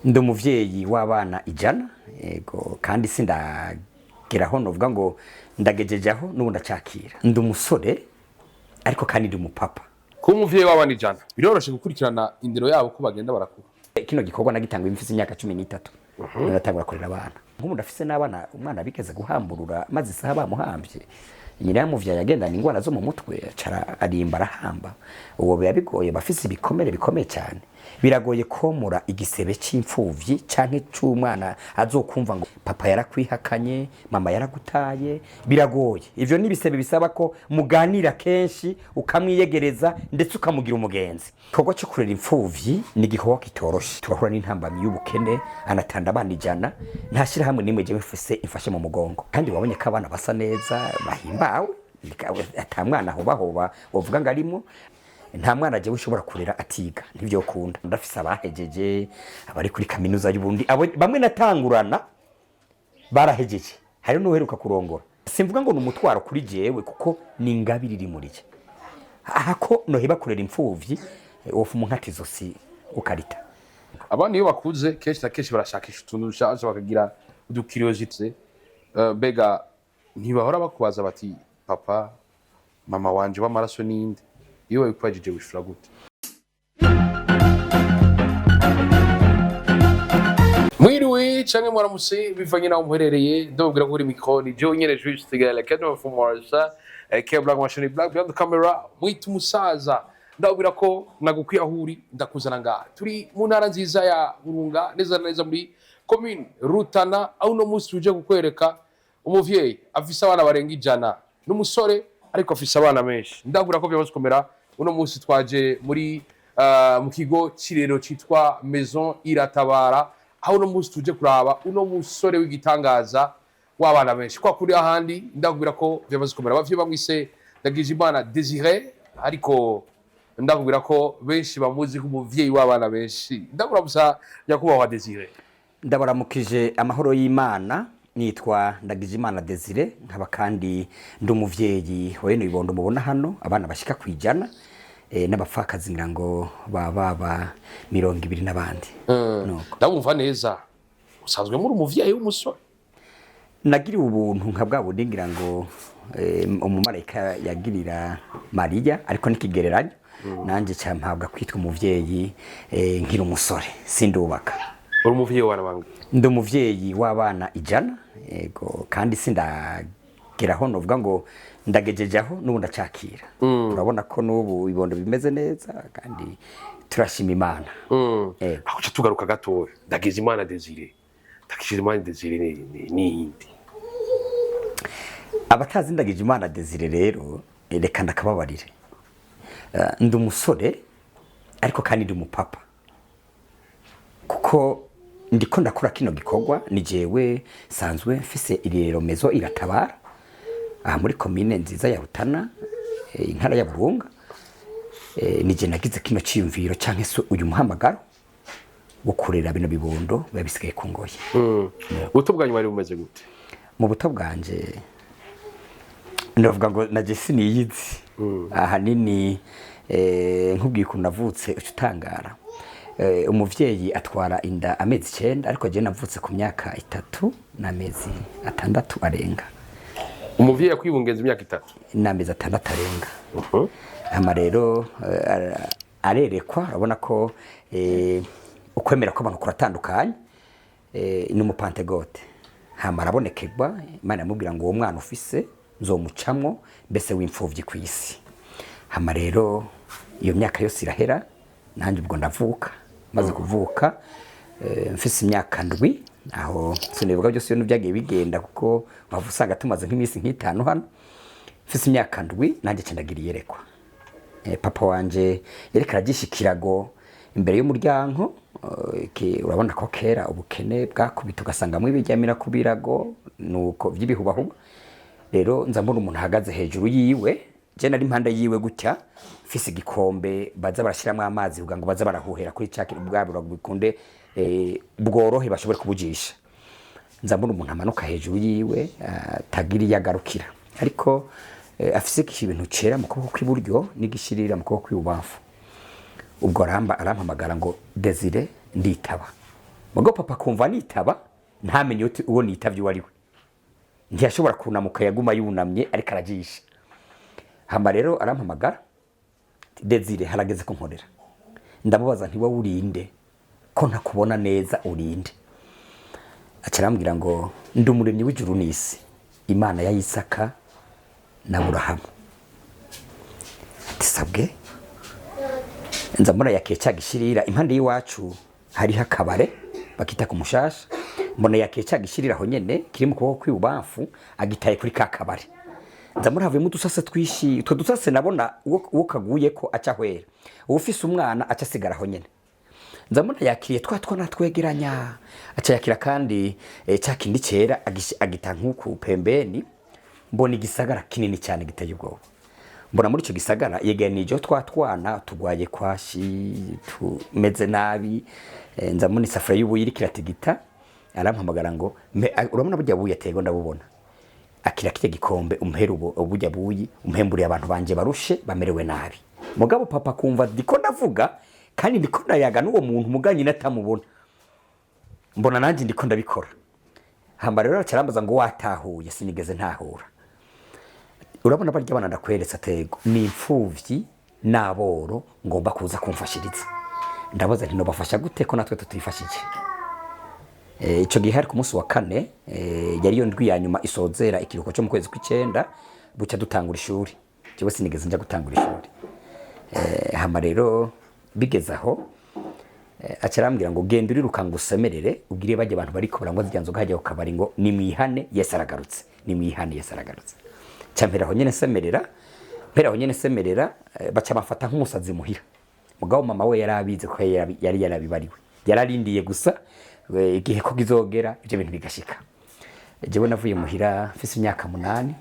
Ndi umuvyeyi w'abana ijana yego kandi sindageraho novuga ngo ndagejejeho n'ubu ndacakira. Ndi umusore ariko kandi ndi umupapa. Ko umuvyeyi w'abana ijana biroroshe gukurikirana indero yabo ko bagenda barakura. Kino gikorwa nagitanga imfise imyaka 13. Natangura kurera abana. Nk'umuntu afise n'abana umwana bigeze guhamburura maze isaha bamuhambye. Nyina yamuvyaye yagendana ingwara zo mu mutwe acara arimba arahamba. Uwo biba bigoye bafise ibikomere bikomeye cyane. Biragoye komora igisebe c'imfuvyi canke c'umwana azokumva ngo papa yarakwihakanye mama yaragutaye. Biragoye ivyo nibisebe bisaba ko muganira kenshi ukamwiyegereza ndetse ukamugira umugenzi. Igikorwa cyo kurera imfuvyi ni igikorwa kitoroshe. Turahura n'intambamyi y'ubukene anatanda abana ijana ntashira hamwe nimwe je mfise imfashe mu mugongo kandi wabonye ko abana basa neza bahimbawe atamwana hoba wovuga ngo arimo. Nta mwana je ushobora kurera atiga ntivyo kunda. Ndafise abahejeje abari kuri kaminuza y'ubundi bamwe natangurana barahejeje hari n'uheruka kurongora. Simvuga ngo n'umutwaro kuri jewe kuko ni ingabiri iri muri je. Ahako noheba kurera imfuvyi ofu munkatizo si ukarita. Abana iyo bakuze kenshi na kenshi barashakisha utuntu dushaje bakagira udukiriosité. Bega ntibahora bakubaza bati papa mama wanje w'amaraso ninde iyo wikwajije wishura gute? Mwiriwe canke mwaramutse bivanye naho muherereye ndababwira ko uri mikoni je nyene juste gale kadno fumarsa Black machine Black behind the camera mwita umusaza ndababwira ko nagukwiye ahuri ndakuzana ngaha turi mu ntara nziza ya Burunga neza muri commune Rutana aho no musi tuje kukwereka umuvyeyi afise abana barenga ijana n'umusore ariko afise abana menshi. Ndabwira ko byamaze komera uno musi twaje muri mu kigo cirero citwa Maison Iratabara aho no musi tuje kuraba uno musore w'igitangaza w'abana benshi kwa kuri ahandi. Ndabwira ko byamaze komera bavye bamwise Ndagijimana Désiré ariko ndabwira ko benshi bamuzi ko umuvyeyi w'abana benshi. Ndabura busa yakubahwa Désiré. Ndabaramukije amahoro y'Imana. Nitwa Ndagijimana Désiré nkaba kandi ndi umuvyeyi wene ibondo mubona hano abana bashika kwijana n'abapfakazi ngirango baba 200 n'abandi. Ndamumva neza usanzwe muri umuvyeyi w'umusore. Nagiriye ubuntu nka bwa bundi ngirango umumarayika yagirira Maria ariko nikigereranyo nanje cyampabwa kwitwa umuvyeyi nkiri umusore sindubaka. Uri umuvyeyi w'abana Ndi umuvyeyi w'abana ijana yego kandi sindageraho novuga ngo ndagejejeho n'ubu ndacakira. Urabona ko n'ubu ibondo bimeze neza kandi turashima Imana. Aho cyo tugaruka gatoya Ndagijimana Désiré. Ndagijimana Désiré ni indi. Abatazi Ndagijimana Désiré rero reka ndakababarire. Ndi umusore ariko kandi ndi umupapa kuko ndiko ndakora kino gikorwa ni jewe sanzwe mfise irero Maison Iratabara aha muri commune nziza ya Rutana intara ya Burunga. Nije nagize kino ciyumviro canke so uyu muhamagaro gukorera bino bibondo babisigaye kungoye. Buto bwanyu bari bumeze gute? Mu buto bwanje ndavuga ngo naje siniyizi. Aha nini nkubwiye ko navutse utangara. Umuvyeyi atwara inda amezi 9 ariko je navutse ku myaka 3 n'amezi 6 arenga. Umuvyeyi akwibungenza imyaka 3 n'amezi 6 arenga. Ama rero arerekwa urabona ko ukwemera ko abantu kuratandukanye ni umupantegote. Hama arabonekegwa Imana yamubwira ngo uwo mwana ufise nzomucamwo mbese w'imfuvyi kw'isi. Hama rero iyo myaka yose irahera nanje ubwo ndavuka maze kuvuka mfise imyaka 7 aho sinibuka byose yo byagiye bigenda kuko bavusanga tumaze nk'imisi nk'itanu hano. Mfise imyaka 7 nanje cendagira yerekwa. Papa wanje yerekara gishikirago imbere y'umuryango urabona ko kera ubukene bwakubita ugasanga mu ibiryamira kubirago nuko by'ibihubahuba. Rero nza mbona umuntu ahagaze hejuru yiwe je nari impanda yiwe gutya mfise igikombe baza barashiramo amazi ugango baza barahuhera kuri cyakira ubwabura bikunde bworohe bashobore kubujisha. Nza mbona umuntu amanuka hejuru yiwe tagiri yagarukira ariko afise ibintu cera mu kuboko kw'iburyo n'igishirira mu kuboko kw'ibubamfu. Ubwo arampamagara ngo Désiré nditaba. mugo papa kumva nitaba ntamenye uwo nitavye wari we, ntiyashobora kunamuka, yaguma yunamye ariko arajisha. Hama rero arampamagara, Desire harageze ko nkorera. Ndamubaza nti wowe urinde ko ntakubona neza, urinde? Acarambwira ngo ndi umuremyi w'ijuru n'isi, Imana ya Isaka na Aburahamu. Tisabwe nza mbona yakeca gishirira impande y'iwacu hari hakabare bakita ku Mushasha, mbona yakeca gishirira ho nyene kiri mu kuboko kw'ibubamfu agitaye kuri ka kabare. Nza muri havuyemo udusase twishi, utwo dusase nabona uwo kaguye ko aca hwera, ufise umwana aca sigara ho nyene. Nza mbona yakiriye twana twegeranya, aca yakira kandi ca kindi cera agita nkuku pembeni, mbona igisagara kinini cyane giteye ubwoba. Mbona muri ico gisagara yeganije twana tugwaye kwashi, tumeze nabi. Nza mbona isafuriya y'ubuyi kiratigita, arampamagara ngo urabona burya buyi atego ndabubona, akira kije gikombe umperu ubujya buyi umpemburiye abantu banje barushe bamerewe nabi. Mugabo papa kumva ndiko ndavuga kandi ndiko ndayaga n'uwo muntu muganye natamubona, mbona nanje ndiko ndabikora. Hamba rero acarambaza ngo watahuye, sinigeze ntahura. Urabona barya bana ndakweretse atego ni imfuvyi naboro ngomba kuza kumfashiriza. Ndabaza nti no bafasha gute ko natwe tutifashije? Ico gihe hari ku munsi wa kane, yari yo ndwi ya nyuma isozera ikiruko cyo mu kwezi kw'icenda, buca dutangura ishuri. Jewe sinigeze nja gutangura ishuri. Hama rero bigeze aho, acarambwira ngo genda uriruka ngo usemerere ubwire bajye abantu bariko barangwa zijya nzoga hajya ukabari ngo ni mwihane Yesu aragarutse, ni mwihane Yesu aragarutse. Campera aho nyene semerera, mpera aho nyene semerera, baca bafata nk'umusazi muhira. Mugabo mama we yarabize ko yari yarabibariwe, yararindiye gusa igihe ko gizogera ibyo bintu bigashika. Jewe navuye muhira mfise imyaka 8,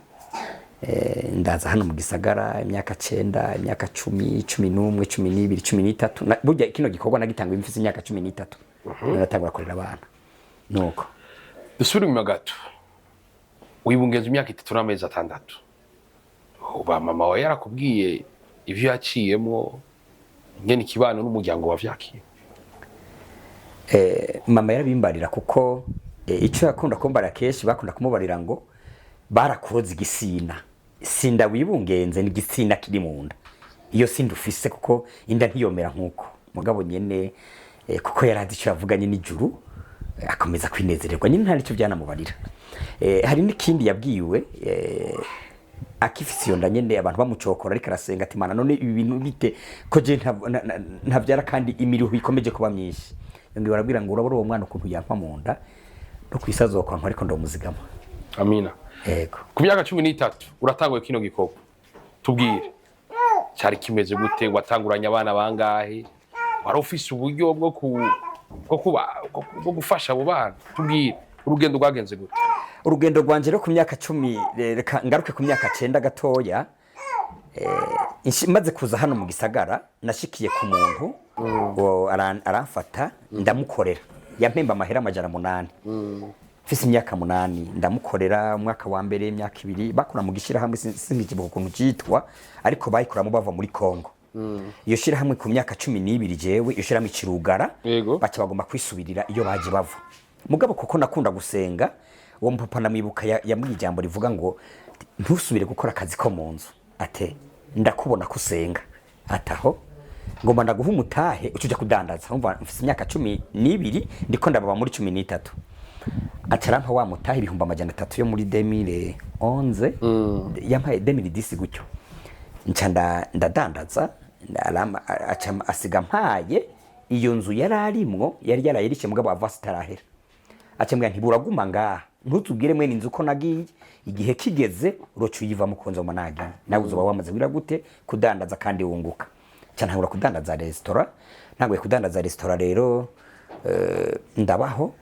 ndaza hano mu gisagara imyaka 9, imyaka 10, 11, 12, 13. Burya kino gikorwa nagitangwe mfise imyaka 13. Natangura korera abana. Nuko dusubire mu gato, wibungeza imyaka 3 n'amezi 6. Uba mama wawe yarakubwiye ivyo yaciyemo nyene ikibano n'umuryango wavyakiye? Mama yarabimbarira kuko ico yakunda kumbara keshi bakunda kumubarira ngo barakuroza igisina, sinda wibungenze n'igisina kiri mu nda, iyo sindufise kuko inda ntiyomera nkuko. Mugabo nyene kuko yarazi ico yavuganye n'ijuru, akomeza kwinezererwa nyine ntari cyo byanamubarira. Hari n'ikindi yabwiwe, akifise iyo nda nyene abantu bamucokora ariko arasenga ati Mana none ibi bintu bite ko je ntavyara kandi imiriho ikomeje kuba myinshi. Ngiye barabwira ngo urabura uwo mwana ukuntu yampa mu nda no kwisazo kwa ariko ndamuzigama. Amina. Yego. Ku myaka 13 uratanguye kino gikoko, tubwire cyari kimeze gute? Watanguranye abana bangahe? Wari ufise uburyo bwo gufasha abo bana? Tubwire urugendo rwagenze gute? Urugendo rwanje rero ku myaka 10, reka ngaruke ku myaka 9 gatoya. Maze kuza hano mu gisagara nashikiye ku muntu aramfata ndamukorera, yampemba amahera 800. Mfise imyaka 8 ndamukorera, umwaka wa mbere, imyaka 2 bakora mu gishira hamwe singikibuka ukuntu cyitwa, ariko bayikoramo bava muri Kongo. Iyo shira hamwe ku myaka 12 jewe iyo shira mu Kirugara, baca bagomba kwisubirira iyo baje bava. Mugabo kuko nakunda gusenga, uwo mpapa namwibuka yambwiye ijambo rivuga ngo ntusubire gukora akazi ko mu nzu, ate ndakubona kusenga, ataho ngomba ndaguha umutahe ucuja kudandaza. Umva mfise imyaka 12 ndiko ndababa muri 13. Acarampa wa mutahe ibihumbi 300 yo muri 2011, yampaye 2010 gutyo. Nca ndadandaza, asiga mpaye iyo nzu yararimwo yari yarayirishe mugabo avasi tarahera. Acambwira nti buraguma ngaha ntutubwire mwene inzu ko nagiye, igihe kigeze urocu yiva mukonzo managi nawe uzoba wamaze wira gute kudandaza kandi wunguka. Cyane ntangura kudandaza restaurant, ntanguye kudandaza restaurant rero ndabaho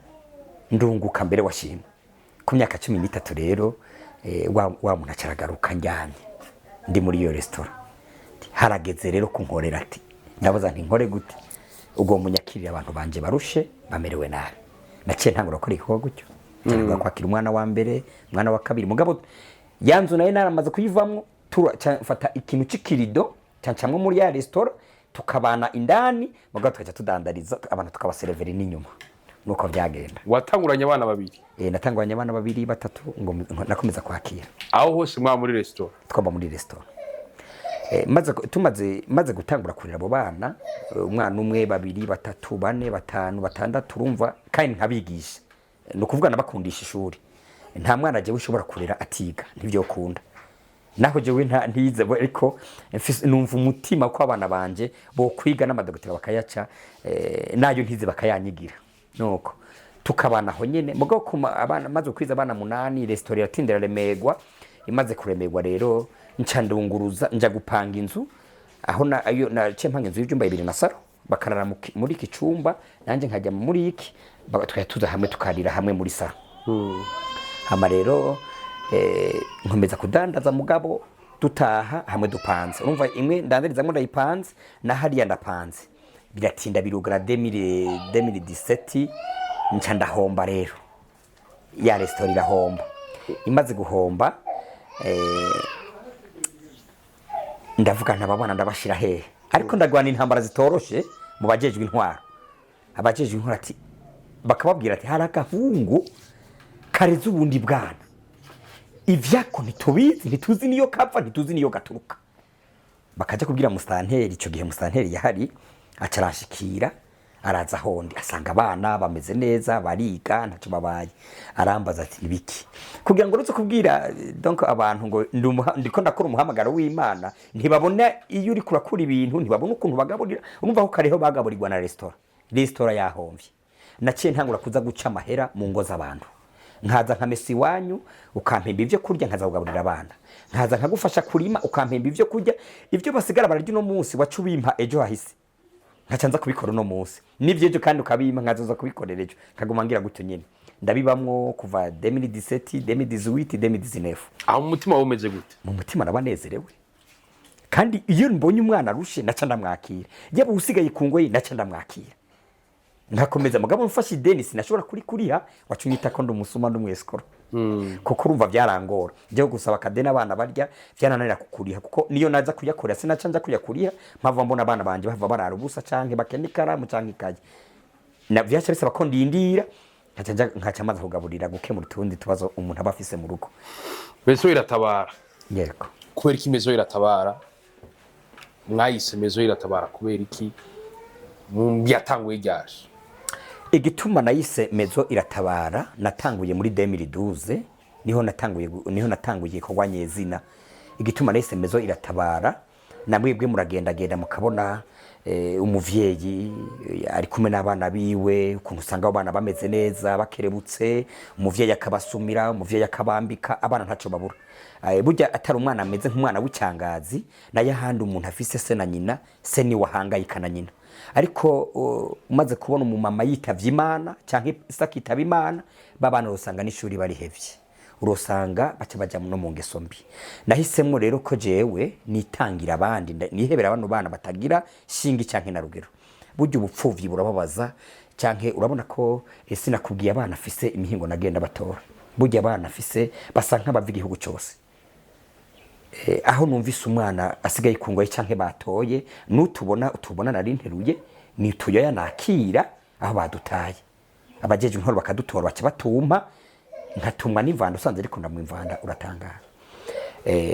ndunguka mbere washima. Ku myaka 13 rero wa muntu acaragaruka njyanye ndi muri iyo restaurant. Harageze rero kunkorera ati ndabaza nti nkore gute ubwo munyakirira abantu banje barushe bamerewe nabi. Naciye ntangura gukora igikorwa gutyo, cyangwa kwakira umwana wa mbere, umwana wa kabiri. Mugabo yanzu nayo naramaze kuyivamwo, turafata ikintu cikirido cyancamwe muri ya restaurant tukabana indani, mugabo tukaja tudandariza abantu tukabaservera n'inyuma. nuko byagenda. Watanguranye abana babiri? Natanguranye abana babiri batatu ngo nakomeza kwakira. Aho hose mwa muri restaurant? Twaba muri restaurant. Maze gutangura kurera abo bana, umwana umwe, babiri, batatu, bane, batanu, batandatu, urumva kandi nkabigisha. No kuvuga nabakundisha ishuri. Nta mwana je ushobora kurera atiga, nivyo kunda. Naho jewe ntize ariko numva umutima ko abana banje bo kwiga n'amadoktora bakayaca, nayo ntize bakayanyigira. Nuko tukabana ho nyene mugo abana maze kwiza abana 8 restaurant yatindera remegwa, imaze kuremegwa rero nca ndunguruza nja gupanga inzu aho na cempanga inzu y'ibyumba 2 na saro bakarara muri iki cyumba nanje nkajya muri iki twatuza hamwe tukarira hamwe muri saro. Hama rero nkomeza kudandaza mugabo dutaha hamwe dupanze, urumva imwe ndandariza ngo ndayipanze na hariya ndapanze biratinda birugara 2017 nca ndahomba rero ya restaurant irahomba. Imaze guhomba ndavuga ntababana ndabashira hehe, ariko ndagwana intambara zitoroshe mu bajejwe intwaro. Abajejwe intwaro ati bakababwira ati hari akahungu kareze ubundi bwana, ivyako ntitubizi, ntituzi niyo kapfa, ntituzi niyo gaturuka. Bakaje kubwira mustanteri, ico gihe mustanteri yahari acarashikira araza hondi asanga abana bameze neza bariga ntaco babaye, arambaza ati ibiki kugira ngo ruze kubwira donc abantu ngo ndiko ndakora umuhamagaro w'Imana, ntibabona iyo uri kurakura ibintu, ntibabona ukuntu bagaburira. Urumva ko kareho bagaburirwa na restaurant yahomvye. Naciye ntangura kuza guca amahera mu ngo z'abantu, nkaza nka mesi wanyu ukampemba ivyo kurya, nkaza kugaburira abana, nkaza nkagufasha kurima ukampemba ivyo kurya, ivyo basigara bararya no munsi wacu bimpa ejo hahise nkacanza kubikora no munsi n'ivyejo kandi ukabima nkazoza kubikorera ejo, kaguma ngira gutyo nyene ndabibamwo kuva 2017 2018 2019. Aho umutima wumeze gute? Mu mutima nabanezerewe, kandi iyo mbonye umwana arushe naca ndamwakira, yaba usigaye ku ngoyi naca ndamwakira nkakomeza mugabo mfashe ideni sinashobora kuriha wacunyita ko ndumusuma ndumweskoro. Kuko urumva byarangora byo gusaba kadena abana barya byananira kukuriha, kuko niyo naza kuyakorera sinaca nja kuyakuriha mpava mbona abana banje bava barara ubusa canke bakendikara mu canke ikaje na byacha bisaba ko ndindira nkaca maze kugaburira gukemura utundi tubazo umuntu aba afise mu rugo. Mezo iratabara. Yego. Kubera iki mezo iratabara? Mwayise mezo iratabara kubera iki? Yatanguye ryashe. Igituma nayise mezo iratabara natanguye muri 2012 niho natanguye ko gwanyezina. Igituma nayise mezo iratabara namwebwe muragenda mukabona umuvyeyi ari kumwe n'abana biwe, ukuntu usanga abana bameze neza bakerebutse, umuvyeyi akabasumira, umuvyeyi akabambika, abana ntaco babura. Burya atari umwana ameze nk'umwana w'icyangazi naye handi umuntu afise se na nyina, se ni wahangayika na nyina. Ariko umaze kubona umumama yitavye Imana canke isakitaba Imana, babana rusanga n'ishuri bari hevye, urosanga baca baja no mu ngeso mbi. Nahisemwo rero ko jewe nitangira abandi, nihebera abantu bana batagira shingi canke na rugero. Burya ubupfuvyi burababaza, canke urabona ko sinakubwiye abana afise imihingo nagenda batora. Burya abana afise basa nk'abava igihugu cyose. Aho numvise umwana asigaye kungoye canke batoye utubona nari nteruye ni tuyoya nakira aho badutaye. Abajeje inkoro bakadutora baca batumpa nkatumwa n'imvanda, usanze ariko ndamwimvanda uratangara.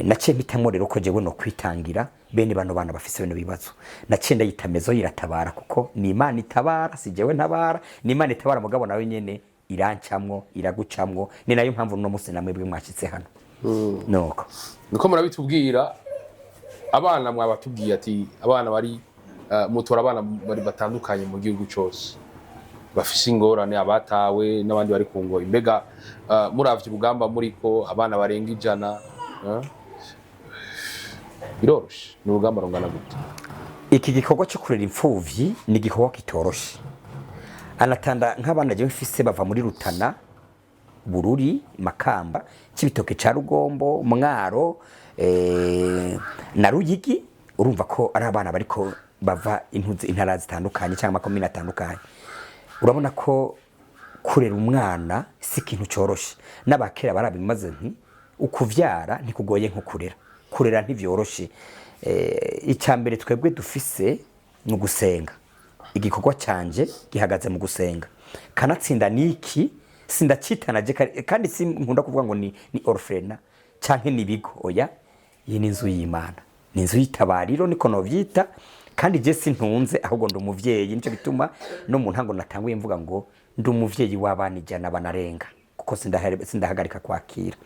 Naciye mpitamo rero ko jewe no kwitangira bene bano bana bafise bene bibazo. Naciye ndayita mezo iratabara kuko ni Imana itabara, si jewe ntabara, ni Imana itabara mugabo nawe nyene irancamwo iragucamwo, ni nayo mpamvu no musi namwe bwe mwashitse hano. Nuko murabitubwira abana mwabatubwiye ati abana bari mutora abana bari batandukanye mu gihugu cyose bafise ingorane, abatawe n'abandi bari kungo imbega muravye ubugamba muriko abana barenga 100 biroroshe ni ubugamba rungana gute? Iki gikorwa cyo kurera imfuvyi ni gikorwa kitoroshe. Anatanda nk'abana je mfise bava muri Rutana, Bururi, Makamba, Cibitoke ca Rugombo, Mwaro na Ruyigi. Urumva ko ari abana bariko bava intara zitandukanye cyangwa makomine atandukanye. Urabona ko kurera umwana si ikintu coroshe. N'abakera barabimaze nti ukuvyara ntikugoye nko kurera ntivyoroshe. Icyambere twebwe dufise no gusenga. Igikorwa canje gihagaze mu gusenga. kanatsinda niki sindacitanaje kandi si nkunda kuvuga ngo ni orphelin canke ni bigo oya iyi ni inzu y'Imana ni inzu y'itabariro niko novyita kandi je sintunze ahubwo ndi umuvyeyi nico bituma no mu ntango natanguye mvuga ngo ndi umuvyeyi w'abana ijana banarenga kuko sindahagarika kwakira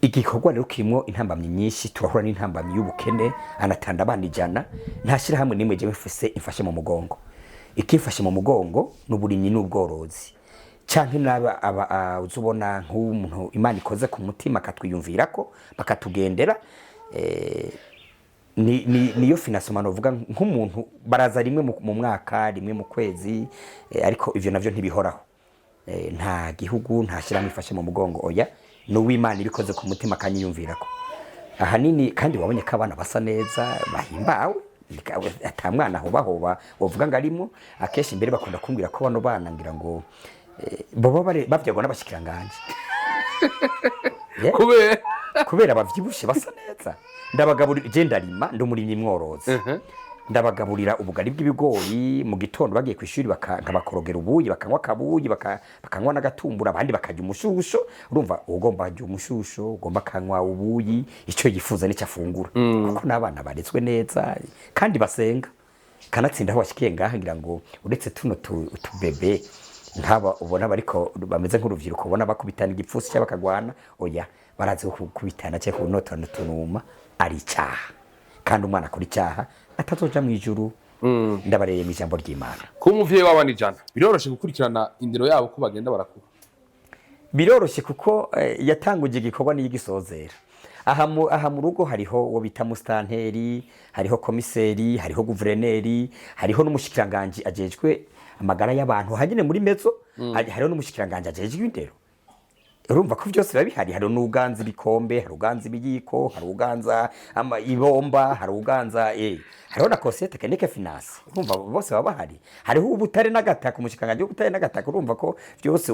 igikorwa rero kirimo intambamyi nyinshi turahura n'intambamyi y'ubukene anatanda abana ijana ntashira hamwe nimwe je mfise imfashe mu mugongo ikifashe mu mugongo n'uburimyi n'ubworozi canke naba uzubona nk'umuntu Imana ikoze ku mutima akatwiyumvirako bakatugendera niyo financement novuga nk'umuntu baraza rimwe mu mwaka rimwe mu kwezi ariko ivyo navyo ntibihoraho nta gihugu ntashira mifashe mu mugongo oya no w'Imana ibikoze ku mutima kanyiyumvirako ahanini kandi wabonye ko abana basa neza bahimbawe ata mwana hoba wovuga ngo arimo akeshi imbere bakunda kumbwira ko bano bana ngira ngo bobo bavyagwa n'abashikiranganje kubera bavyibushe basa neza ndabagaburira je ndarima ndumurimye mworozi ndabagaburira ubugari bw'ibigori mu gitondo bagiye ku ishuri bakabakorogera ubuyi bakanywa kabuyi bakanywa n'agatumbura abandi bakajya umushusho urumva ugomba kujya umushusho ugomba kanywa ubuyi icyo yifuza n'icyo afungura kuko n'abana baretswe neza kandi basenga kanatsinda aho washikiye ngaha ngira ngo uretse tuno tubebe nkaba ubona bariko bameze nk'uruvyiruko ubona bakubitana igipfusi cyangwa bakagwana oya barazi kubitana cyo kunotana tunuma ari cyaha kandi umwana akora icyaha atazoja mu ijuru ndabareye mu ijambo ry'Imana ku muvyeyi w'abana ijana biroroshe gukurikirana indero yabo ko bagenda barakura biroroshe kuko yatanguje igikorwa n'igisozera aha mu rugo hariho wo bita mustanteri hariho komiseri hariho guverineri hariho n'umushikiranganje ajejwe amagara y'abantu hanyine muri mezo hariho n'umushikiranganje ajejwe indero urumva ko byose biba bihari hari n'uganza ibikombe hari uganza ibiyiko hari uganza ibomba hari uganza hariho na conseil technique finance urumva bose baba bahari hariho ubutare n'agataka umushikanganje ubutare n'agataka urumva ko byose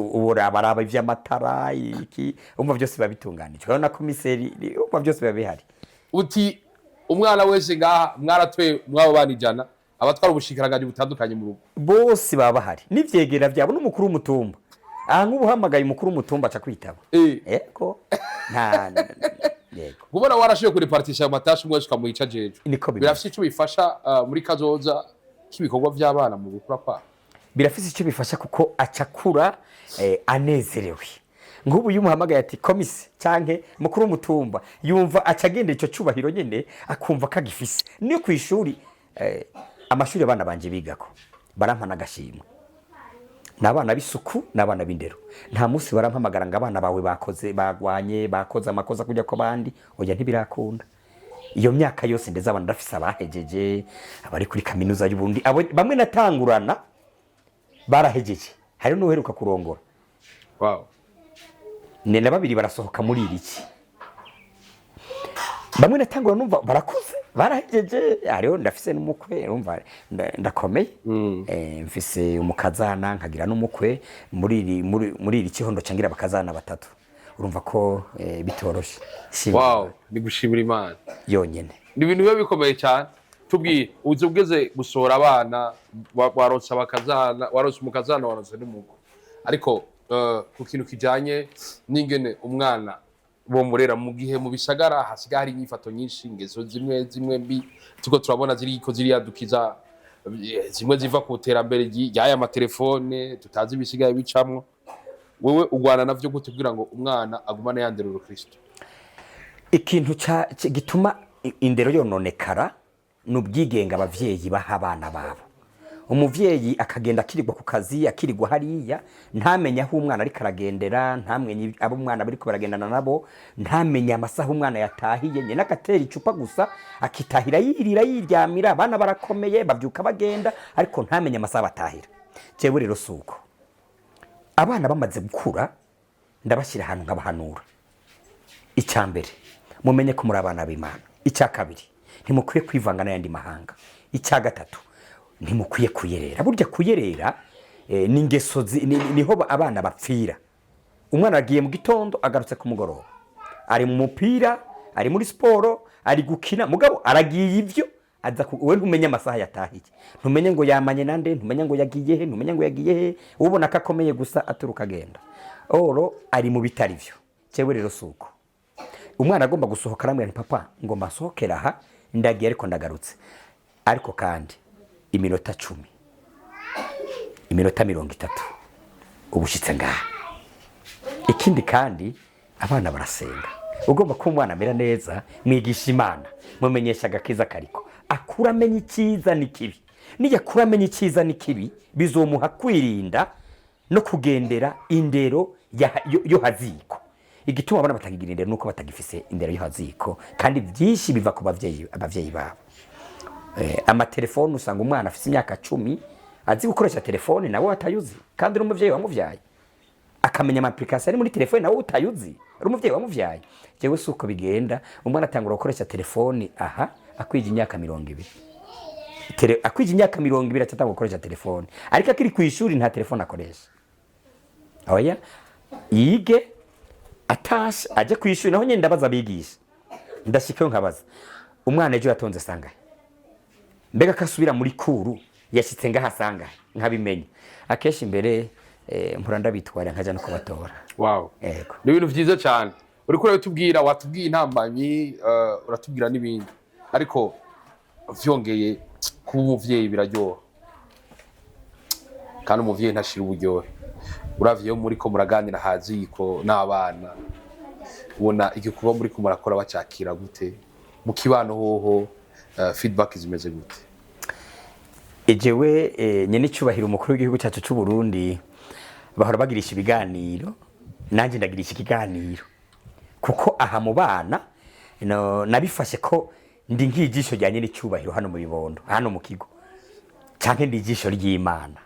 baraba ivy'amatara iki urumva byose biba bitunganije hariho na komiseri urumva byose biba bihari uti umwana wese ngaha mwaratwe mwabo bana ijana abatwara ubushikiranganje butandukanye mu rugo bose baba bahari n'ivyegera vyabo n'umukuru w'umutumba nk'ubuhamagaye umukuru w'umutumba aca kwitaba yego yego ubona warashiye kuri partisha amatashi umwe ukamuhica jeje birafise icyo bifasha muri kazoza k'ibikorwa by'abana mu gukura kwa birafise icyo bifasha kuko acakura anezerewe nk'ubu yumuhamagaye ati komise canke mukuru w'umutumba yumva acagenda ico cubahiro nyene akumva kagifise niyo kwishuri amashuri abana banje bigako barampana agashimwe nabana bisuku nabana bindero nta musi barampamagara ngo abana bawe bagwanye bakoze amakosa kujya ko bandi oya ntibirakunda iyo myaka yose ndeze abana ndafise abahejeje abari kuri kaminuza y'ubundi bamwe natangurana barahejeje hari n'uheruka kurongora wow nene babiri barasohoka muri iriki bamwe natangurana numva barakuze barahejeje hariho ndafise n'umukwe urumva ndakomeye mfise umukazana nkagira n'umukwe muri iri kihondo cangira bakazana batatu urumva ko bitoroshe wow ni gushimira Imana yonyene ni ibintu biba bikomeye cyane tubwiye ugeze gusohora abana waronse abakazana waronse umukazana waronse n'umukwe ariko ku kintu kijanye n'ingene umwana bo murera mu gihe mu bisagara hasigaye hari inyifato nyinshi ingeso zimwe mbi tuko turabona ziriko ziriyadukiza zimwe ziva ku terambere y'aya amatelefone tutazi ibisigaye bicamwo wewe ugwana navyo gute kugira ngo umwana agumane yandera Kristo ikintu gituma indero yononekara n'ubwigenga abavyeyi baha abana babo umuvyeyi akagenda akirirwa ku kazi akirirwa hariya ntamenya aho umwana ari karagendera ntamenye abo umwana bari ko baragendana nabo ntamenya amasaha umwana yatahiye nyene akatera icupa gusa akitahira yirira yiryamira abana barakomeye bavyuka bagenda ariko ntamenya amasaha batahira jewe rero suko abana bamaze gukura ndabashira ahantu nkabahanura icambere mumenye ko muri abana b'Imana icya kabiri ntimukwiye kwivanga n'ayandi mahanga icya gatatu ntimukwiye kuyerera burya kuyerera ni ingeso niho abana bapfira umwana agiye mu gitondo agarutse ku mugoroba ari mu mupira ari muri siporo ari gukina mugabo aragiye ivyo we ntumenye amasaha yatahiye, ntumenye ngo yamanye nande, ntumenye ngo yagiye he, ntumenye ngo yagiye he, ubona ko akomeye gusa aturuka agenda. Oro ari mu bitari byo. Cyewe rero suko umwana agomba gusohoka aramubwira papa ngo masohokera aha ndagiye ariko ndagarutse, ariko kandi iminota 10 iminota 30 ubushitse ngaha. Ikindi kandi abana barasenga, ugomba ko umwana amera neza, mwigisha Imana, mumenyesha agakiza kariko, akura amenya icyiza n'ikibi. Niya kura amenya icyiza n'ikibi bizomuha kwirinda no kugendera indero yo haziko. Igituma abana batakigira indero nuko batagifise indero yo haziko, kandi byinshi biva ku abavyeyi babo. Amatelefone usanga umwana afise imyaka 10 azi gukoresha telefone nawe atayuzi, kandi n'umuvyeyi wamuvyaye akamenya ama application ari muri telefone nawe utayuzi, ari umuvyeyi wamuvyaye. Jewe suko bigenda, umwana atangura gukoresha telefone aha akwije imyaka 20. Akwije imyaka 20 atatanga gukoresha telefone, ariko akiri ku ishuri nta telefone akoresha. Oya yige atashe aje ku ishuri, naho nyine ndabaza bigisha, ndashikayo nkabaza umwana ejo yatonze sanga mbega kasubira muri kuru yashitse ngahasanga nkabimenya. Akeshi imbere mpura ndabitwara nkaja no kubatora. Wow, yego ni ibintu byiza cyane. Uri kure tubwira, watubwiye intambanyi, uratubwira n'ibindi, ariko vyongeye kuba umuvyeyi biraryoha, kandi umuvyeyi ntashira uburyohe. Uravye muri ko muraganira haziko n'abana, ubona igikuba muri ko murakora bacakira gute mu kibano hoho, feedback zimeze gute? Ejewe nyene cyubahira umukuru w'igihugu cyacu cy'u Burundi bahora bagirisha ibiganiro, nanje ndagirisha ikiganiro, kuko aha mu bana nabifashe ko ndi nk'ijisho ryanye n'icyubahiro hano mu bibondo, hano mu kigo, canke ndi ijisho ry'Imana.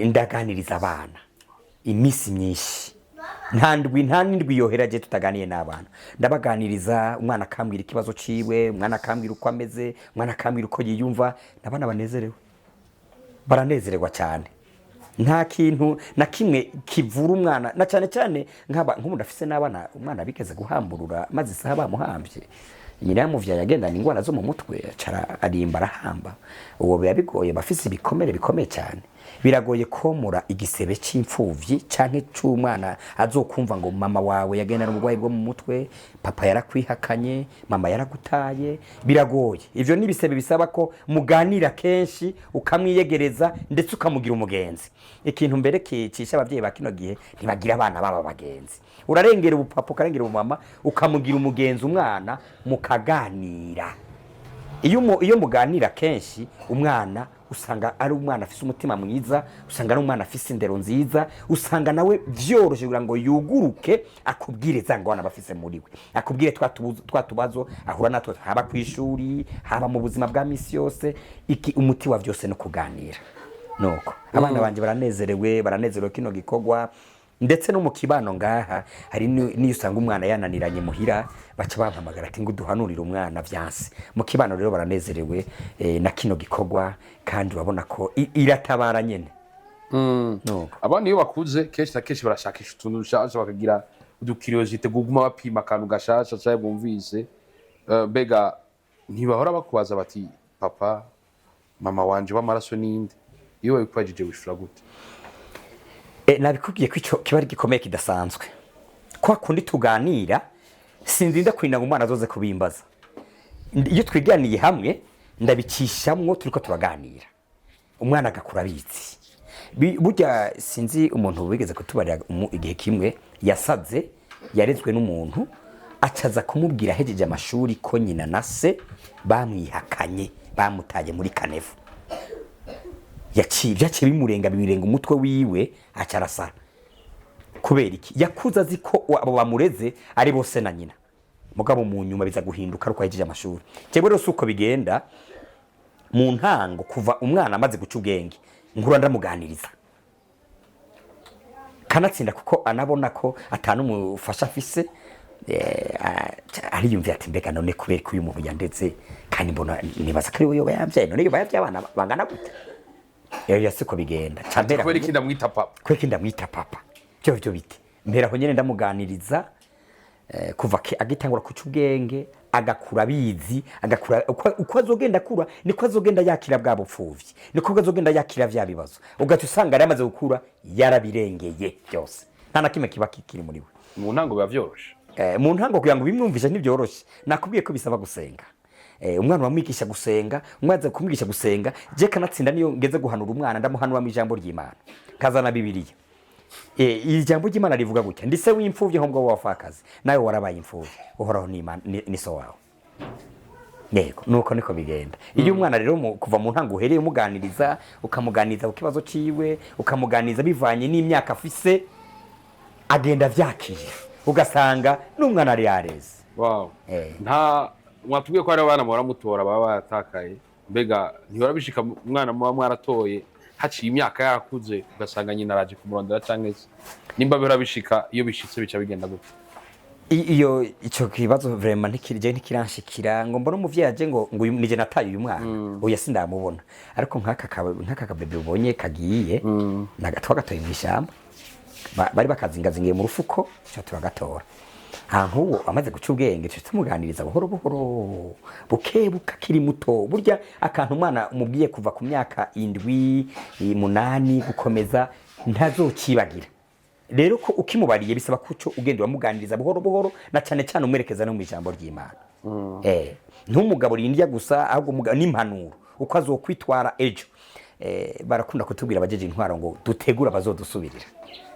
Ndaganiriza abana imisi myinshi, nta ndwi yoheraje tutaganiye n'abana. Ndabaganiriza, umwana akambwira ikibazo ciwe, umwana akambwira uko ameze, umwana akambwira uko yiyumva, nabana banezerewe, baranezererwa cyane. Nta kintu na kimwe kivura umwana, na cyane cyane nk'umuntu afise n'abana, umwana bigeze guhamburura maze isaha bamuhambye, nyina yamuvyaye agenda n'ingwara zo mu mutwe, acara arimba arahamba. Uwo biba bigoye, bafise ibikomere bikomeye cyane. Biragoye komora igisebe c'imfuvyi canke c'umwana azokumva ngo mama wawe yagenda n'ubugwayi bwo mu mutwe, papa yarakwihakanye, mama yaragutaye. Biragoye. Ivyo ni bisebe bisaba ko muganira kenshi, ukamwiyegereza ndetse ukamugira umugenzi. Ikintu mbere kicisha abavyeyi bakino gihe ntibagira abana baba bagenzi. Urarengera ubupapa, ukarengera ubumama, ukamugira umugenzi umwana, mukaganira. Iyo muganira kenshi, umwana usanga ari umwana afise umutima mwiza, usanga ari umwana afise indero nziza, usanga nawe vyoroshe kugira ngo yuguruke akubwire zangwana bafise muri we, akubwire twatubazo ahura natwo, haba kwishuri, haba mu buzima bwa misi yose. Umuti wa vyose no kuganira. Nuko abana banje baranezerewe kino gikogwa. Ndetse no mu kibano ngaha hari niyo usanga umwana yananiranye muhira, baca bampamagara ati ngo duhanurire umwana vyanse. Mu kibano rero baranezerewe na kino gikogwa, kandi urabona ko iratabara nyene. Abana iyo bakuze kenshi na kenshi barashakisha utuntu dushasha, bakagira udukiriosite guguma bapima akantu gashasha cyangwa bumvise. Bega ntibahora bakubaza bati papa mama wanje w'amaraso ninde? Iyo babikubajije wishura gute? Nabikubwiye ko ico kiba ari gikomeye kidasanzwe. Kwa kundi tuganira sinzinda kwinanga umwana azoze kubimbaza. Iyo twiganiye hamwe ndabicishamwo turiko turaganira, umwana agakura bitsi. Burya sinzi umuntu wigeze kutubarira igihe kimwe yasaze, yarezwe n'umuntu, acaza kumubwira hejeje amashuri ko nyina na se bamwihakanye, bamutaye muri kanevu. Yaciye bimurenga umutwe wiwe, acarasa. Kubera iki? Yakuza azi ko abo bamureze ari bose na nyina, mugabo mu nyuma biza guhinduka ariko yahejeje amashuri. Cyebwe rero suko bigenda mu ntango, kuva umwana amaze guca ubwenge, nkura ndamuganiriza, kanatsinda kuko anabona ko atanu umufasha afise. Ariyumvira ati mbega none kubera ko uyu muntu yandetse, kandi mbona nibaza ko ari we yoba yabyaye, none yoba yabyaye abana bangana gute? Yasiko bigenda cyambera kweri kindamwita papa, kweri kindamwita papa. Byo bite mbera ho nyene ndamuganiriza kuva agitangura kuca ubwenge, agakura bizi agakura uko azogenda akura niko azogenda yakira bwa bupfuvyi niko azogenda yakira vya bibazo ugaca usanga ari amaze gukura yarabirengeye byose nta na kimwe kiba kikiri muri we mu ntango biba vyoroshe mu ntango kugira ngo bimwumvishe ntibyoroshe nakubwiye ko bisaba gusenga umwana wamwigisha gusenga umwana kumwigisha gusenga je kanatsinda niyo ngeze guhanura umwana ndamuhanura mu ijambo ry'Imana kazana bibiliya iri jambo ry'Imana rivuga gutya ndise w'imfuvye nko bwo wafakazi nawe warabaye imfuvye uhoraho ni so wawe nego nuko niko bigenda iyo umwana rero kuva mu ntango uhereye umuganiriza ukamuganiza ku kibazo ciwe ukamuganiza bivanye n'imyaka afise agenda vyakira ugasanga n'umwana ari yareze wow nta mwatubwiye ko ari abana muhora mutora baba batakaye mbega ntibarabishika umwana muba mwaratoye haciye imyaka yarakuze ugasanga nyina araje kumurondera canke nimba birabishika iyo bishitse bica bigenda gute iyo ico kibazo vraiment ntikiranshikira ngo mbona umuvyeyi aje ngo nije nataye uyu mwana oya sindamubona ariko nk'aka kabebe ubonye kagiye twagatoye mu ishyamba bari bakazingazingiye mu rufuko cyo turagatora ahantu uwo amaze guca ubwenge cyo tumuganiriza buhoro buhoro bukebuka kiri muto burya akantu umwana umubwiye kuva ku myaka 7 8 gukomeza ntazocibagira rero ko ukimubariye bisaba kuco ugenda wamuganiriza buhoro buhoro na cyane cyane umwerekeza no mu ijambo ry'Imana ntumugabo rindya gusa ahubwo umugabo n'impanuro uko azokwitwara ejo barakunda kutubwira abajeje intwaro ngo dutegura bazodusubirira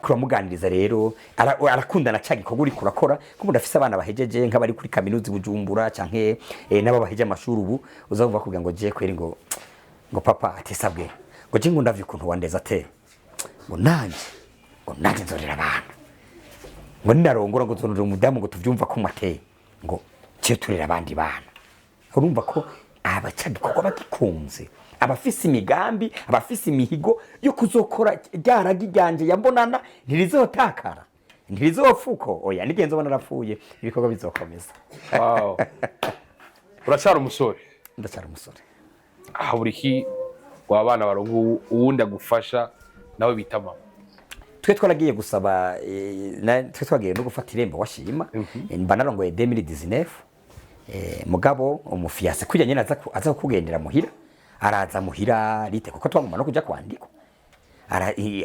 kuramuganiriza rero arakundana cyagi ko guri kurakora ko mudafise abana bahejeje nk'abari kuri kaminuza Bujumbura canke nabo baheje amashuri ubu uzavuga kugira ngo je kweri ngo papa atisabwe ngo je ngo ndavye ukuntu wandeza te ngo nanje nzorera abana ngo ninarongora ngo zonurira umudamu ngo tuvyumva ko mateye ngo cyo turera abandi bana urumva ko abacagi koko bagikunze abafise imigambi abafise imihigo yo kuzokora ryaragi ryanje yambonana ntirizotakara ntirizofuko oya nigenzo bona rapfuye ibikorwa bizokomeza wow urachara umusore ndachara umusore buriki wabana barongo uwundi agufasha nawe bitama twe twaragiye gusaba twe twagiye no gufata irembo washima mba narongoye 2019 mugabo umufiyase kujya nyene aza kugendera muhira araza muhira rite kuko twaguma no kuja kwandiko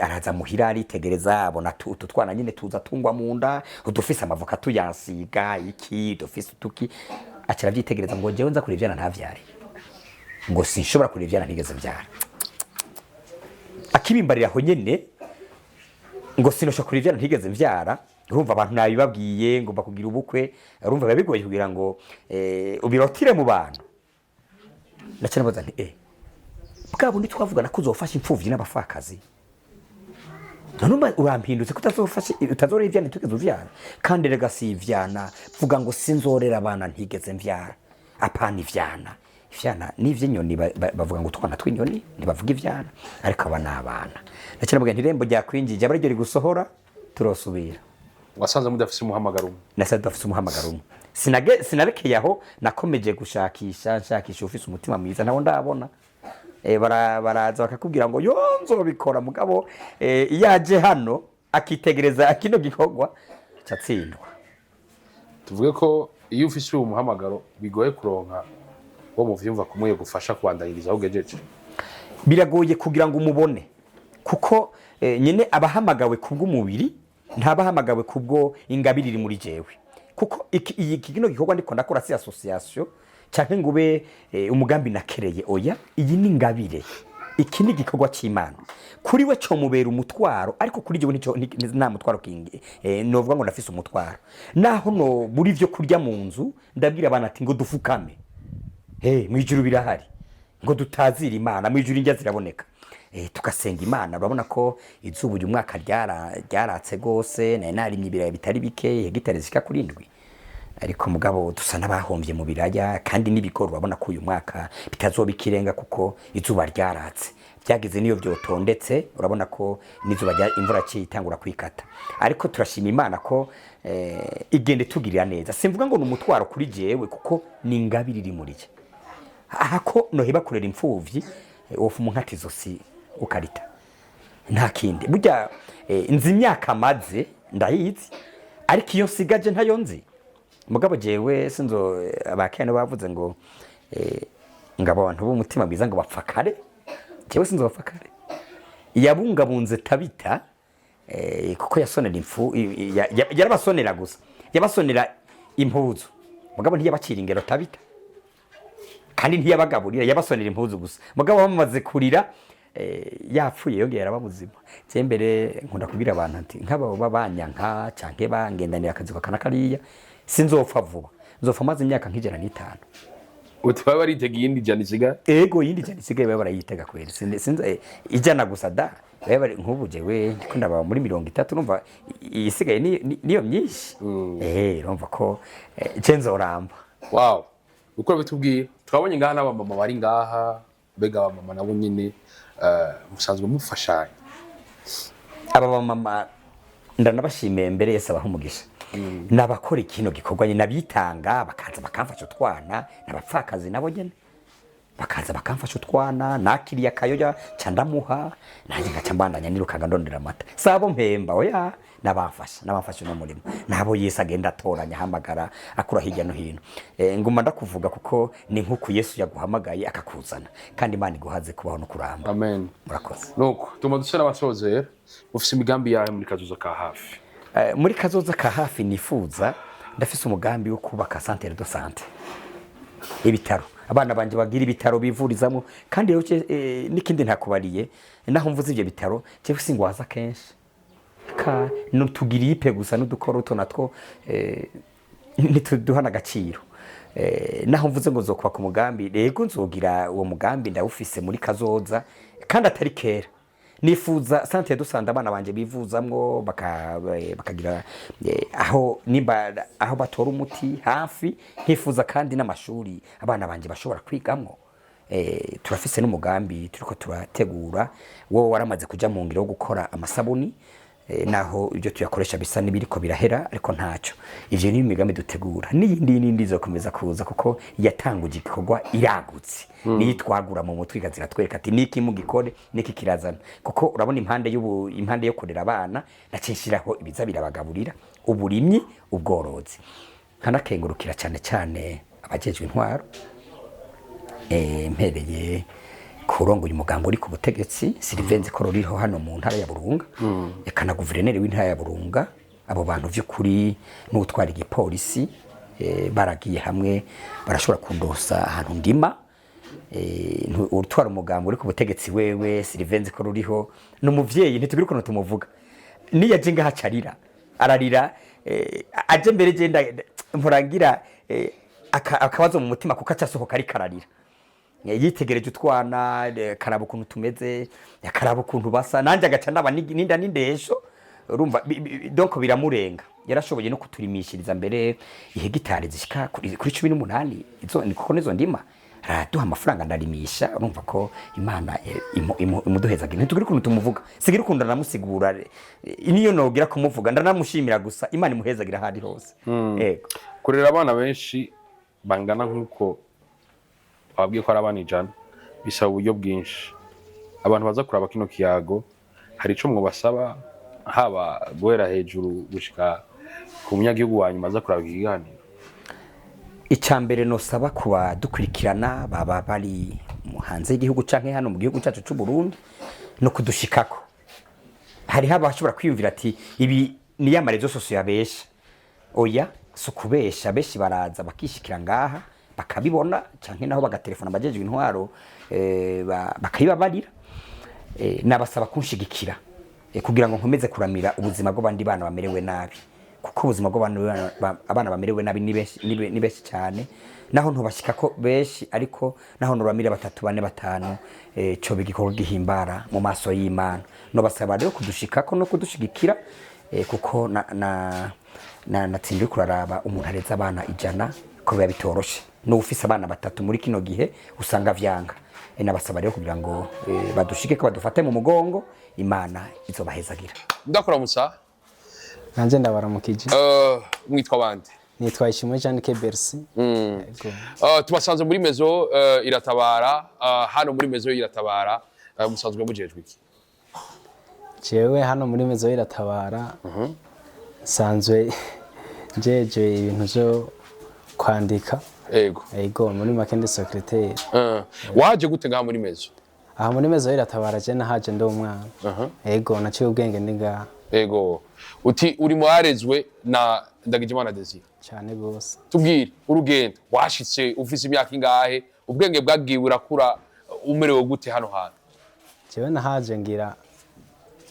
araza muhira ritegereza abona tutwana nyine tuza tungwa munda udufise amavoka tuyansiga iki dufise tuki acara vyitegereza ngo jewe nza kurivyana ntavyari ngo sinshobora kurivyana ntigeze mvyara akibimbarira ho nyene ngo sinosha kurivyana ntigeze mvyara urumva abantu nabibabwiye ngo bakugira ubukwe urumva babigoye kugira ngo ubirotire mu bantu ndacana baza nti bwabo ndi twavugana ko uzofasha imfuvyi n'abafakazi none urampindutse ko utazorera ivyana ntigeze uvyara kandi rega si ivyana vuga ngo sinzorera abana ntigeze mvyara apana ivyana n'ivy'inyoni bavuga ngo twana twinyoni ntibavuga ivyana ariko aba n'abana ndacana mbwa ntirembo rya kwinjije abari ryo gusohora turosubira wasanze mudafise umuhamagaro nasanze dafise umuhamagaro sinarekeye aho nakomeje gushakisha ufise umutima mwiza nawo ndabona baraza bakakubwira ngo yonzo bikora mugabo yaje hano akitegereza kino gikorwa catsindwa tuvuge ko iyo ufise umuhamagaro bigoye kuronka wo muvyumva kumwe gufasha kwandanyiriza ugejeje biragoye kugira ngo umubone kuko nyene abahamagawe kubw'umubiri ntabahamagawe kubwo ingabiri iri muri jewe kuko iyi kino gikorwa ndiko ndakora si association cyane ngube umugambi nakereye oya iyi ni ngabire iki ni gikorwa cy'Imana kuri we cyo mubera umutwaro ariko kuri jewe nico nta mutwaro kingi novuga ngo nafise umutwaro naho no buri vyo kurya mu nzu ndabwira abana ati ngo dufukame mwijuru birahari ngo dutazira Imana mwijuru injya ziraboneka tugasenga Imana urabona ko izuba uyu mwaka ryaratse gose narimye ibiraya bitari bike hegitari zika kuri 7 ariko mugabo dusa n'abahombye mu biraya kandi n'ibigoro urabona ko uyu mwaka bitazobikirenga kuko izuba ryaratse byageze niyo byotondetse urabona ko n'izuba imvura cyitangura kwikata ariko turashima Imana ko igende tugirira neza simvuga ngo n'umutwaro kuri jewe kuko ni ingabiri iri muri je ahako noheba kurera imfuvyi ofu munkatizo si ukarita nta kindi burya nzi imyaka maze ndayizi ariko iyo sigaje ntayo nzi mugabo jewe sinzo abakene bavuze ngo ngabo abantu b'umutima biza ngo bapfa kare, jewe sinzo bapfa kare. Yabungabunze Tabita kuko yasonera imfu yarabasonera gusa, yabasonera impuzu, mugabo ntiyabacira ingero Tabita kandi ntiyabagaburira, yabasonera impuzu gusa, mugabo bamaze kurira yapfuye yongera babuzima. Je mbere nkunda kubwira abantu ati nk'abo babanyanka canke bangendanira akazi kana kariya sinzopfa vuba, nzopfa maze imyaka nk'ijana n'itanu. Utwa baritega yindi jana isigaye? Ego yindi jana isigaye baba barayitega kweli, sinzi ijana gusa da, baba nk'ubu jewe ndiko ndaba muri 30 numva isigaye niyo myinshi. Urumva ko cenzoramba. Wow, uko bitubwiye twabonye ngaha n'abamama bari ngaha, bega abamama nabo nyine musanzwe mufashanya. Aba bamama ndanabashimiye mbere yese abaho umugisha. Nabakora ikintu gikorwa nyine nabitanga, bakaza bakamfasha utwana, nabapfakazi nabo nyene bakaza bakamfasha utwana, nakiriya kayoya candamuha, nanjye ngaca mbandanya nirukanga ndondera amata. Sabo mpemba oya, nabafasha no murimo, nabo Yesu agenda atoranya hamagara akura hirya no hino. Nguma ndakuvuga kuko ni nkuko Yesu yaguhamagaye akakuzana, kandi Imana iguhaze kubaho no kuramba. Amen. Murakoze. Nuko tuma dusana abasozera, ufise imigambi yawe muri kazoza ka hafi? Muri kazoza ka hafi nifuza, ndafise umugambi wo kubaka centre de santé, ibitaro abana banje bagira ibitaro bivurizamo, kandi n'ikindi ntakubariye naho mvuze ibyo bitaro cyo singwaza kenshi ka no tugiripe gusa n'udukoroto natwo ntituduhana agaciro. Naho mvuze ngo zokwa ku mugambi, rego nzogira uwo mugambi ndawufise muri kazoza kandi atari kera. Nifuza centre de santé abana banje bivuzamwo bakagira aho nimba aho batora umuti hafi, nkifuza kandi n'amashuri abana banje bashobora kwigamwo. Turafise n'umugambi turiko turategura, wowe waramaze kuja mu ngiro yo gukora amasabuni, naho ibyo tuyakoresha bisa n'ibiriko birahera ariko ntacyo. Ivyo ni imigambi dutegura, n'indi izokomeza kuza kuko yatanguje igikorwa iragutse. Niyi twagura mu mutwe ikazira twereka ati niki mu gikore niki kirazana, kuko urabona impande yo kurera abana nacinshiraho ibiza birabagaburira, uburimyi, ubworozi. Nkanakengurukira cyane abajejwe intwaro, mpereye kurongoye umugambo uri ku butegetsi Sylvain Kororiho hano mu ntara ya Burunga, ekana guverineri w'intara ya Burunga. Abo bantu vy'ukuri n'utwara igipolisi baragiye hamwe barashobora kundosa ahantu ndima. Utwara umugambo uri ku butegetsi wewe Sylvain Kororiho n'umuvyeyi ntitubiri ukuntu tumuvuga, niyaje ngaha carira ararira, aje mbere genda mpurangira akabazo mu mutima kuko acasohoka ari kararira, yitegereje utwana karaba ukuntu tumeze, yakaraba ukuntu basa, nanje agaca naba ninda n'indesho. Urumva donc biramurenga, yarashoboye no kuturimishiriza mbere ihegitari zishika kuri 18 izo niko nizo ndima araduha amafaranga ndarimisha. Urumva ko Imana imuduhezaga, ntitugire ukuntu tumuvuga, sigira ukuntu ndanamusigura, niyo nogira kumuvuga ndanamushimira gusa, Imana imuhezagira handi hose. Yego, kurera abana benshi bangana nkuko babwiye ko ari abana 100 bisaba uburyo bwinshi. Abantu baza kuraba kino kiyago hari ico mwo basaba, haba guhera hejuru gushika ku munyagihugu wanyu maza kuraba ikiganiro? Icambere no saba kuba dukurikirana baba bari hanze y'igihugu canke hano mu gihugu cyacu cy'u Burundi no kudushikako. Hari haba bashobora kwiyumvira ati ibi ni yamarezo sosiyo yabesha. Oya, sukubesha, beshi baraza bakishikira ngaha bakabibona canke naho bagatelefona abajejwe intwaro bakayibabarira. Nabasaba kunshigikira kugira ngo nkomeze kuramira ubuzima bw'abandi bana bamerewe nabi, kuko ubuzima bw'abana bamerewe nabi ni beshi cyane, naho ntubashika ko beshi ariko naho nuramira 3 4 5 cyo bigikorwa gihimbara mu maso y'Imana. No basaba rero kudushikako no kudushigikira, kuko natsindwe kuraraba umuntu areza abana 100 ko biba bitoroshe, no ufise abana 3 muri kino gihe usanga vyanga. Nabasaba rero kugira ngo badushike ko badufate mu mugongo, Imana izobahezagira. Ndakora musa nanje ndabaramukije. Mwitwa bande? Nitwa Ishimwe Jean Kebersi. Tubasanze muri Maison Iratabara, hano muri Maison Iratabara musanzwe mujejwe iki? Jewe hano muri Maison Iratabara sanzwe jeje ibintu byo kwandika. Ego muri make ndi secrétaire. Waje gute ngaha muri Mezo? Aha muri Mezo iratabara je nahaje ndo umwana. Ego naciye ubwenge ndi ngaha. Ego uti uri muharezwe na Ndagijimana Desire cyane gose. Tubwire urugendo washitse ufise imyaka ingahe, ubwenge bwagiye burakura, umerewe gute hano hantu? Jewe nahaje ngira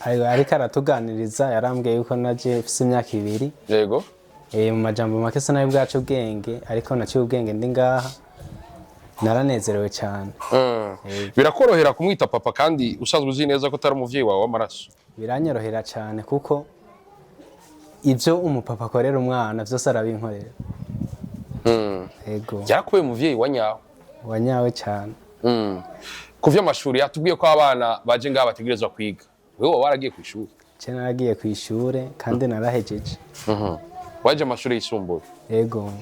ariko aratuganiriza yarambwiye yuko naje ufise imyaka 2. Yego. Mu majambo make se nayo bwacu ubwenge ariko naciye ubwenge ndi ngaha naranezerewe cyane. Birakorohera kumwita papa kandi usanzwe uzi neza ko tari umuvyeyi wawe w'amaraso? Biranyorohera cyane kuko ivyo umupapa akorera umwana vyose arabinkorera. Ego. Yarakuye umuvyeyi wanyawe? Wanyawe cyane. Kuvya amashuri yatubwiye ko abana baje ngaha bategerezwa kwiga. Wewe waragiye ku ishuri? Je naragiye ku ishure kandi narahejeje. Waje amashuri yisumbuye? Ego.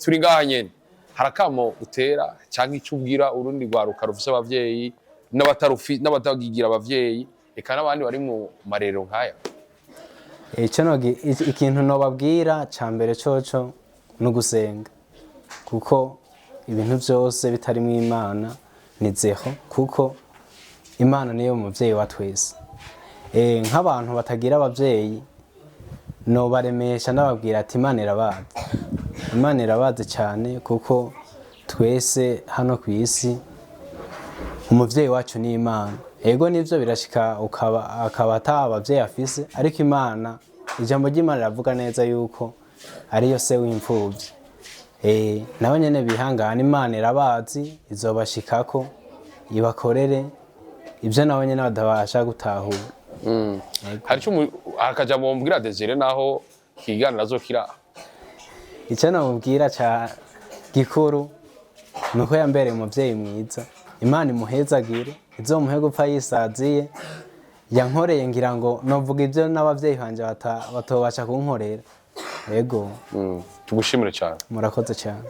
Turi ngaha nyene. Harakamo utera cyangwa icyo ubwira urundi rwaruka rufise abavyeyi n'abatagigira abavyeyi eka n'abandi bari mu marero nkaya? Ikintu nobabwira cambere coco no gusenga kuko ibintu byose bitari mu Imana nizeho kuko Imana niyo muvyeyi wa twese. Nk'abantu batagira abavyeyi no baremesha nababwira ati Imana irabazi cyane kuko twese hano ku isi umuvyeyi wacu ni Imana. Ego nivyo birashika akaba abavyeyi afise ariko Imana ijambo ry'Imana ravuga neza yuko ariyo se w'imfuvyi. Nabo nyene bihangana Imana irabazi izobashikako ibakorere ivyo nabo nyene badabasha gutahura. Hari cyo akaja mu mbwira Desire naho kigana nazokira? Icyo namubwira ca gikuru nuko yambereye umuvyeyi mwiza. Imana imuhezagire izomuhe gupfa yisaziye. Yankoreye ngira ngo novuga ivyo n'abavyeyi banje batobasha kunkorera. Ego. Tugushimire cyane. Murakoze cyane.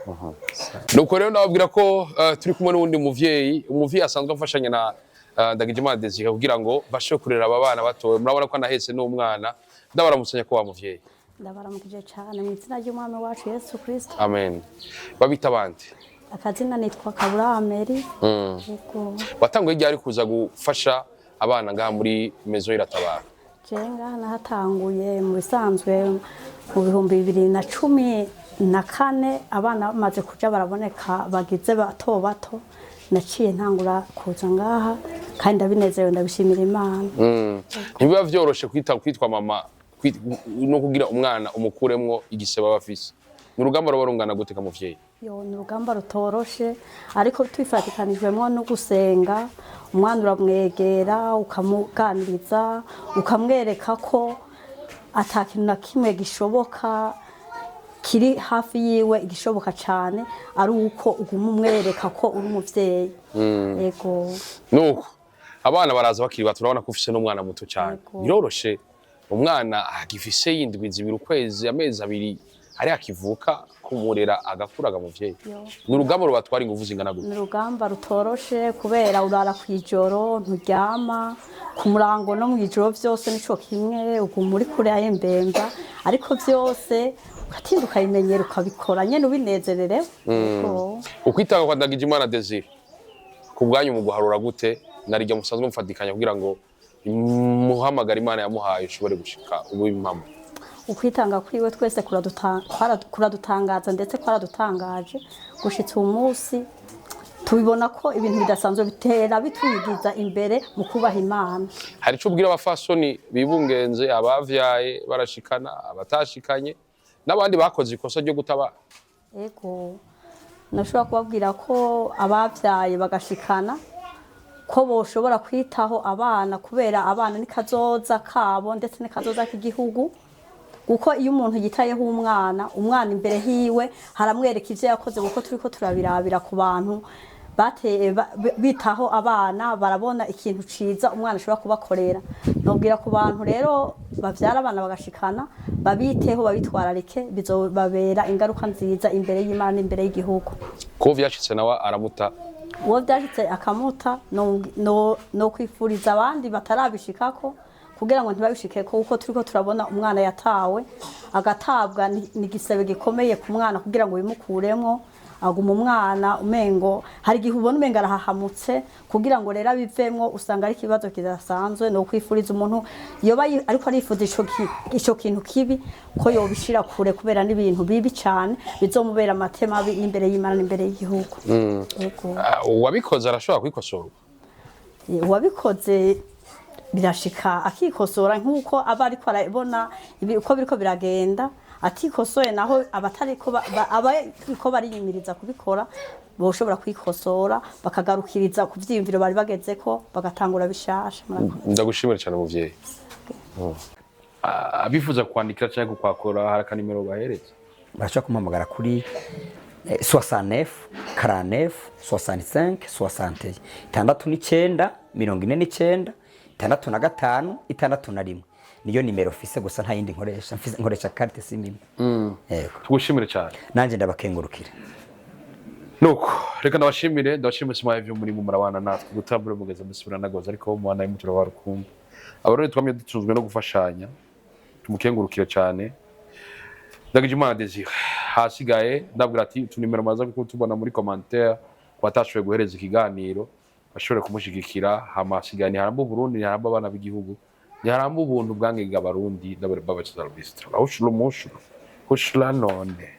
Nuko rero nababwira ko turi kumwe n'undi umuvyeyi asanzwe afashanya na Ndagijimana Desire kugira ngo bashe kurera aba bana batowe. Murabona ko anahetse n'umwana. Ndabaramusanya ko wa muvyeyi. Ndabaramukije cyane mu izina ry'Umwami wacu Yesu Kristo. Amen. Babita bande? Akazina nitwa Kabura Ameri. Yego. Watanguye ryari kuza gufasha abana ngaha muri Mezo iratabara? Jenga nahatanguye mu bisanzwe mu 2014 abana bamaze kuja baraboneka bagize bato naciye ntangura kuza ngaha kandi ndabinezerewe ndabishimira Imana. Ntibiba vyoroshe kwitwa mama no kugira umwana umukuremwo igisebe bafise. Ni urugamba ruba rungana gute kamuvyeyi? Ni urugamba rutoroshe ariko twifatikanijwemo no gusenga. Umwana uramwegera ukamuganiriza ukamwereka ko atakintu na kimwe gishoboka kiri hafi yiwe igishoboka cyane ari uko uguma umwereka ko uri umuvyeyi. Yego. Nuko abana baraza bakiri bato urabona ko ufise n'umwana muto cyane. Biroroshe umwana agifise yindwi zibiri ukwezi amezi abiri ari akivuka kumurera agakuraga muvyeyi. Ni urugamba rubatwara ingufu zingana gute? Ni urugamba rutoroshe kubera urara kwijoro nturyama ku murango no mwijoro vyose nico kimwe uguma uri kure ayembemba ariko vyose ukatinda ukayimenyera ukabikora nyene ubinezerere. Ukwitanga kwa Ndagijimana Desire ku bwanyu mu guharura gute narijya musanzwe mufadikanya kugira ngo muhamagara Imana yamuhaye ushobore gushika ubu impamo? Ukwitanga kwiwe twese kuradutangaza ndetse kwaradutangaje gushitsa umunsi tubibona ko ibintu bidasanzwe bitera bituyigiza imbere mu kubaha Imana. Hari cyo ubwira abafasoni bibungenze abavyaye barashikana abatashikanye n'abandi bakoze ikosa ryo gutabara? Ego nashobora kubabwira ko abavyaye bagashikana ko boshobora kwitaho abana kubera abana ni kazoza kabo ndetse ni kazoza k'igihugu. Kuko iyo umuntu yitayeho umwana imbere hiwe haramwereka ivyo yakoze kuko turiko turabirabira ku bantu bitaho abana barabona ikintu ciza umwana ashobora kubakorera. Nobwira ku bantu rero bavyara abana bagashikana babiteho babitwararike bizobabera ingaruka nziza imbere y'Imana imbere y'igihugu. Ko vyashitse nawe aramuta? Uwo vyashitse akamuta no kwifuriza abandi batarabishikako kugira ngo ntibabishike ko uko turiko turabona umwana yatawe agatabwa ni igisebe gikomeye ku mwana kugira ngo bimukuremwo aguma umwana umengo hari igihe ubona umenga arahahamutse kugira ngo rero abivemwo usanga ari ikibazo kidasanzwe no kwifuriza umuntu yoba ariko arifuza ico kintu kibi ko yobishira kure kubera n'ibintu bibi cyane bizomubera amatema imbere y'Imana n'imbere y'igihugu. Uwabikoze arashobora kwikosora. Uwabikoze birashika akikosora nk'uko aba ariko arabona uko biriko biragenda atikosoye naho abatariko bariyimiriza kubikora boshobora kwikosora bakagarukiriza ku vyiyumviro bari bagezeko bagatangura bishasha. Ndagushimira cyane muvyeyi. Abifuza kwandikira cyangwa kwakora hari akanimero bahereza barashaka kumpamagara kuri 69 49 65 60 69 49 65 61 niyo nimero fise gusa nta yindi nkoresha carte simime. Yego tugushimire cyane nanje ndabakengurukira nuko reka ndabashimire Simaya vyo muri mu murabana natwe gutambura mugeza musubira nagoza ariko mu wana y'umutura wa rukumbi abarore twamye dutunzwe no gufashanya tumukengurukire cyane ndagije Imana Desire hasigaye ndabwira ati tunimero maza kuko tubona muri commentaire watashoboye guhereza ikiganiro bashobore kumushigikira hamasigani haramba Burundi haramba abana b'igihugu haramba ubuntu bwangiga abarundi ndabere babaciza rubistra aho shulo mushu hushla none